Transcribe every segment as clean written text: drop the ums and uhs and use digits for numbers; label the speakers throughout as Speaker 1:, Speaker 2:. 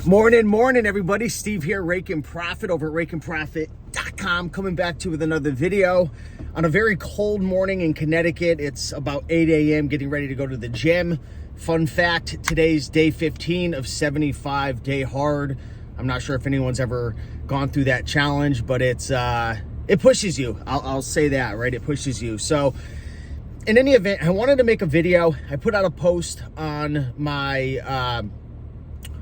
Speaker 1: Morning, everybody. Steve here, Rake and Profit over at rakeandprofit.com, coming back to you with another video on a very cold morning in Connecticut. It's about 8 a.m., getting ready to go to the gym. Fun fact, today's day 15 of 75 day hard. I'm not sure if anyone's ever gone through that challenge, but it pushes you. I'll say that, right? It pushes you. So in any event, I wanted to make a video. I put out a post on my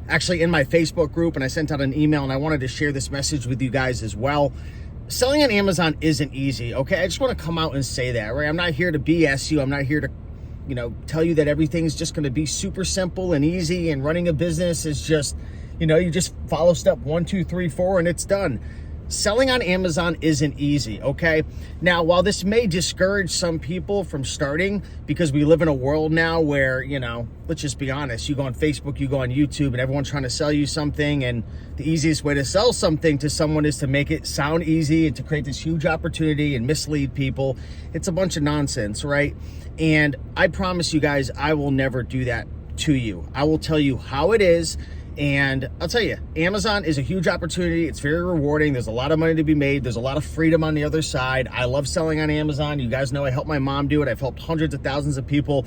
Speaker 1: actually in my Facebook group, and I sent out an email, and I wanted to share this message with you guys as well. Selling on Amazon isn't easy, okay? I just want to come out and say that, right? I'm not here to BS you. I'm not here to, tell you that everything's just going to be super simple and easy, and running a business is just, you just follow step 1, 2, 3, 4, and it's done. Selling on Amazon isn't easy, okay? Now, while this may discourage some people from starting, because we live in a world now where, let's just be honest, you go on Facebook, you go on YouTube, and everyone's trying to sell you something, and the easiest way to sell something to someone is to make it sound easy and to create this huge opportunity and mislead people. It's a bunch of nonsense, right? And I promise you guys, I will never do that to you. I will tell you how it is. And I'll tell you, Amazon is a huge opportunity. It's very rewarding. There's a lot of money to be made. There's a lot of freedom on the other side. I love selling on Amazon. You guys know I helped my mom do it. I've helped hundreds of thousands of people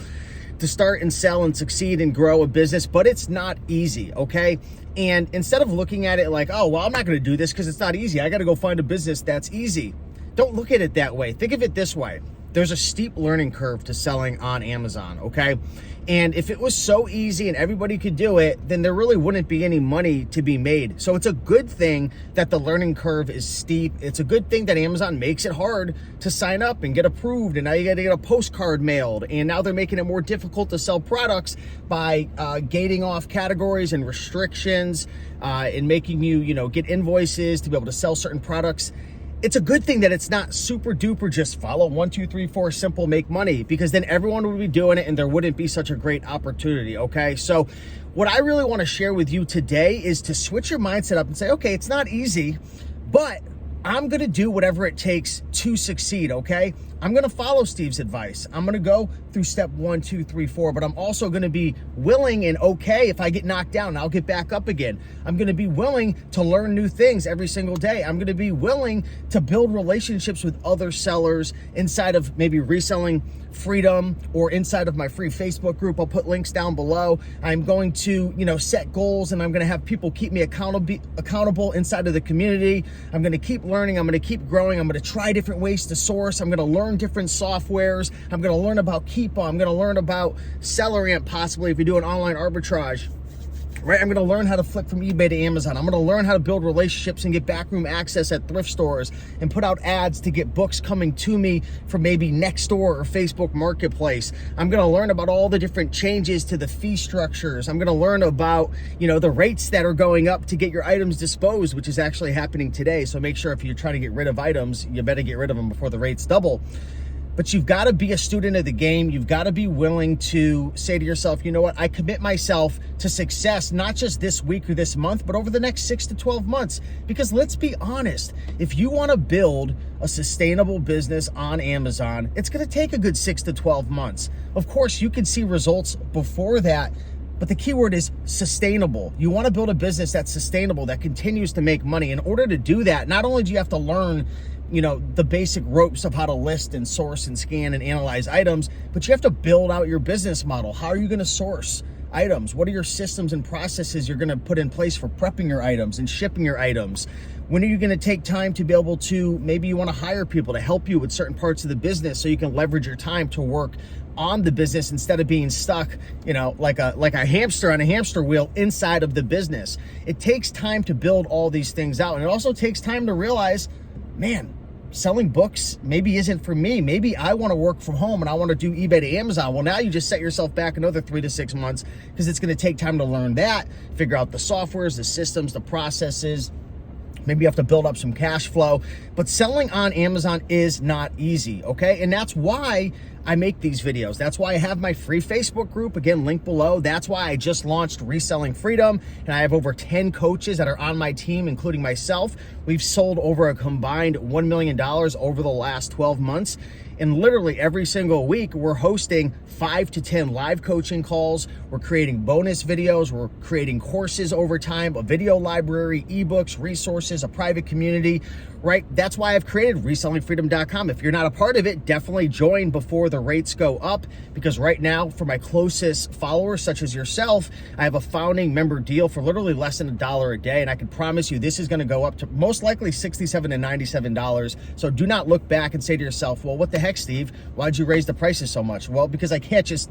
Speaker 1: to start and sell and succeed and grow a business, but it's not easy, okay? And instead of looking at it like, oh, well, I'm not going to do this because it's not easy. I got to go find a business that's easy. Don't look at it that way. Think of it this way. There's a steep learning curve to selling on Amazon, okay? And if it was so easy and everybody could do it, then there really wouldn't be any money to be made. So it's a good thing that the learning curve is steep. It's a good thing that Amazon makes it hard to sign up and get approved. And now you got to get a postcard mailed. And now they're making it more difficult to sell products by gating off categories and restrictions and making you, get invoices to be able to sell certain products. It's a good thing that it's not super duper just follow 1, 2, 3, 4 simple, make money, because then everyone would be doing it and there wouldn't be such a great opportunity, okay? So what I really want to share with you today is to switch your mindset up and say, okay, it's not easy, but I'm going to do whatever it takes to succeed, okay? I'm going to follow Steve's advice. I'm going to go through step 1, 2, 3, 4, but I'm also going to be willing and okay if I get knocked down, I'll get back up again. I'm going to be willing to learn new things every single day. I'm going to be willing to build relationships with other sellers inside of maybe Reselling Freedom or inside of my free Facebook group. I'll put links down below. I'm going to, set goals, and I'm going to have people keep me accountable inside of the community. I'm going to keep learning. I'm going to keep growing. I'm going to try different ways to source. I'm going to learn different softwares. I'm going to learn about Keepa. I'm going to learn about SellerAmp, possibly if you do an online arbitrage. Right? I'm going to learn how to flip from eBay to Amazon. I'm going to learn how to build relationships and get backroom access at thrift stores and put out ads to get books coming to me from maybe Nextdoor or Facebook Marketplace. I'm going to learn about all the different changes to the fee structures. I'm going to learn about, the rates that are going up to get your items disposed, which is actually happening today. So make sure if you're trying to get rid of items, you better get rid of them before the rates double. But you've got to be a student of the game. You've got to be willing to say to yourself, you know what, I commit myself to success, not just this week or this month, but over the next 6 to 12 months. Because let's be honest, if you want to build a sustainable business on Amazon, it's going to take a good 6 to 12 months. Of course, you can see results before that, but the key word is sustainable. You want to build a business that's sustainable, that continues to make money. In order to do that, not only do you have to learn the basic ropes of how to list and source and scan and analyze items, but you have to build out your business model. How are you going to source items? What are your systems and processes you're going to put in place for prepping your items and shipping your items? When are you going to take time to be able to, maybe you want to hire people to help you with certain parts of the business so you can leverage your time to work on the business instead of being stuck, like a hamster on a hamster wheel inside of the business. It takes time to build all these things out. And it also takes time to realize, man, selling books maybe isn't for me. Maybe I want to work from home and I want to do eBay to Amazon. Well, now you just set yourself back another 3 to 6 months because it's going to take time to learn that, figure out the softwares, the systems, the processes. Maybe you have to build up some cash flow. But selling on Amazon is not easy, okay? And that's why I make these videos. That's why I have my free Facebook group, again, link below. That's why I just launched Reselling Freedom, and I have over 10 coaches that are on my team, including myself. We've sold over a combined $1 million over the last 12 months. And literally every single week, we're hosting 5 to 10 live coaching calls. We're creating bonus videos. We're creating courses over time, a video library, ebooks, resources, a private community, right? That's why I've created resellingfreedom.com. If you're not a part of it, definitely join before the rates go up, because right now, for my closest followers, such as yourself, I have a founding member deal for literally less than $1 a day. And I can promise you this is going to go up to most likely $67 to $97. So do not look back and say to yourself, well, what the heck, Steve? Why'd you raise the prices so much? Well, because I can't just,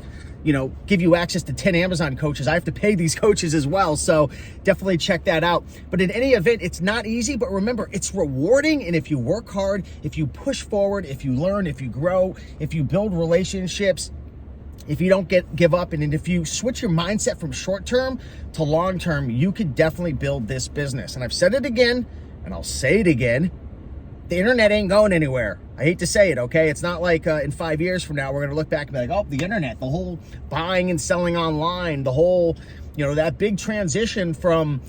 Speaker 1: give you access to 10 Amazon coaches. I have to pay these coaches as well. So definitely check that out. But in any event, it's not easy, but remember, it's rewarding. And if you work hard, if you push forward, if you learn, if you grow, if you build relationships, if you don't give up, and if you switch your mindset from short-term to long-term, you could definitely build this business. And I've said it again, and I'll say it again. The internet ain't going anywhere. I hate to say it, okay? It's not like in 5 years from now, we're going to look back and be like, oh, the internet, the whole buying and selling online, the whole, that big transition from,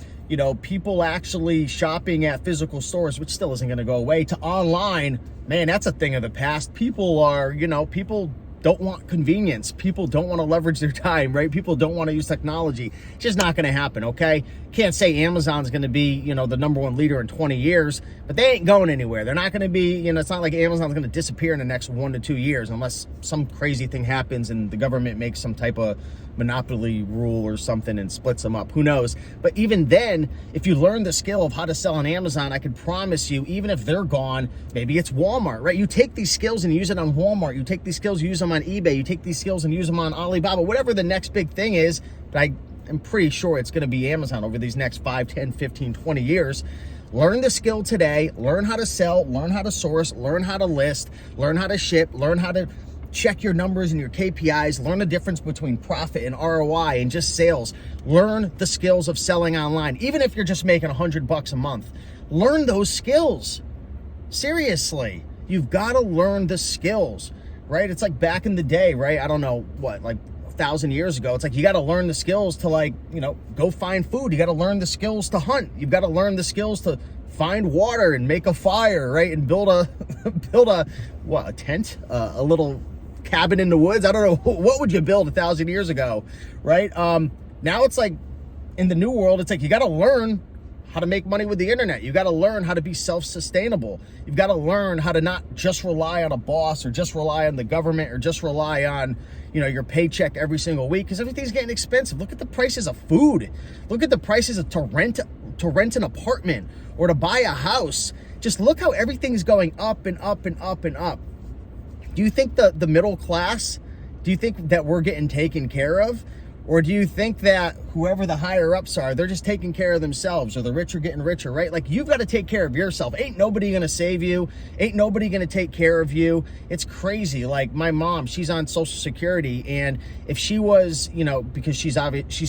Speaker 1: people actually shopping at physical stores, which still isn't going to go away, to online. Man, that's a thing of the past. People are, people don't want convenience. People don't want to leverage their time, right? People don't want to use technology. It's just not going to happen, okay? Can't say Amazon's going to be, the #1 leader in 20 years, but they ain't going anywhere. They're not going to be, it's not like Amazon's going to disappear in the next 1 to 2 years unless some crazy thing happens and the government makes some type of monopoly rule or something and splits them up. Who knows? But even then, if you learn the skill of how to sell on Amazon, I can promise you, even if they're gone, maybe it's Walmart, right? You take these skills and use it on Walmart. You take these skills, use them on eBay. You take these skills and use them on Alibaba, whatever the next big thing is. But I'm pretty sure it's going to be Amazon over these next 5, 10, 15, 20 years. Learn the skill today. Learn how to sell. Learn how to source. Learn how to list. Learn how to ship. Learn how to check your numbers and your KPIs. Learn the difference between profit and ROI and just sales. Learn the skills of selling online. Even if you're just making $100 a month, learn those skills. Seriously, you've got to learn the skills, right? It's like back in the day, right? I don't know what, like 1,000 years ago. It's like you got to learn the skills to go find food. You got to learn the skills to hunt. You've got to learn the skills to find water and make a fire, right? And build a tent, a little cabin in the woods. I don't know, what would you build 1,000 years ago, right? Now it's like in the new world, it's like you got to learn how to make money with the internet. You got to learn how to be self-sustainable. You've got to learn how to not just rely on a boss or just rely on the government or just rely on, your paycheck every single week, because everything's getting expensive. Look at the prices of food. Look at the prices to rent an apartment or to buy a house. Just look how everything's going up and up and up and up. Do you think the middle class, do you think that we're getting taken care of? Or do you think that whoever the higher ups are, they're just taking care of themselves, or the rich are getting richer, right? Like, you've got to take care of yourself. Ain't nobody going to save you. Ain't nobody going to take care of you. It's crazy. Like, my mom, she's on Social Security, and if she was, because she's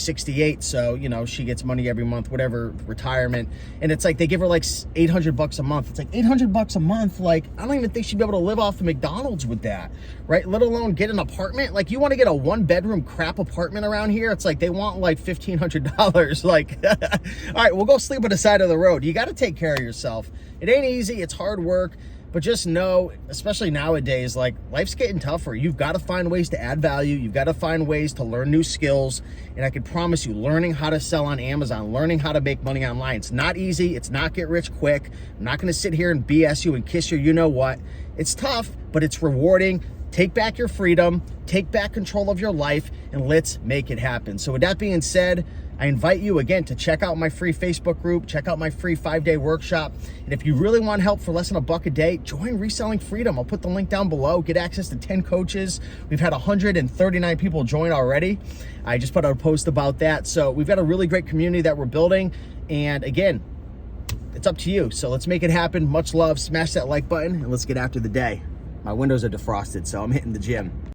Speaker 1: 68, so, she gets money every month, whatever, retirement. And it's like they give her like $800 a month. It's like $800 a month. Like, I don't even think she'd be able to live off the McDonald's with that, right? Let alone get an apartment. Like, you want to get a 1-bedroom crap apartment around here, it's like they want like $1,500. Like, all right, we'll go sleep on the side of the road. You got to take care of yourself. It ain't easy. It's hard work, but just know, especially nowadays, like, life's getting tougher. You've got to find ways to add value. You've got to find ways to learn new skills. And I can promise you, learning how to sell on Amazon, learning how to make money online, it's not easy. It's not get rich quick. I'm not going to sit here and BS you and kiss your you-know-what. It's tough, but it's rewarding. Take back your freedom, take back control of your life, and let's make it happen. So with that being said, I invite you again to check out my free Facebook group, check out my free 5-day workshop. And if you really want help for less than $1 a day, join Reselling Freedom. I'll put the link down below. Get access to 10 coaches. We've had 139 people join already. I just put out a post about that. So we've got a really great community that we're building. And again, it's up to you. So let's make it happen. Much love. Smash that like button and let's get after the day. My windows are defrosted, so I'm hitting the gym.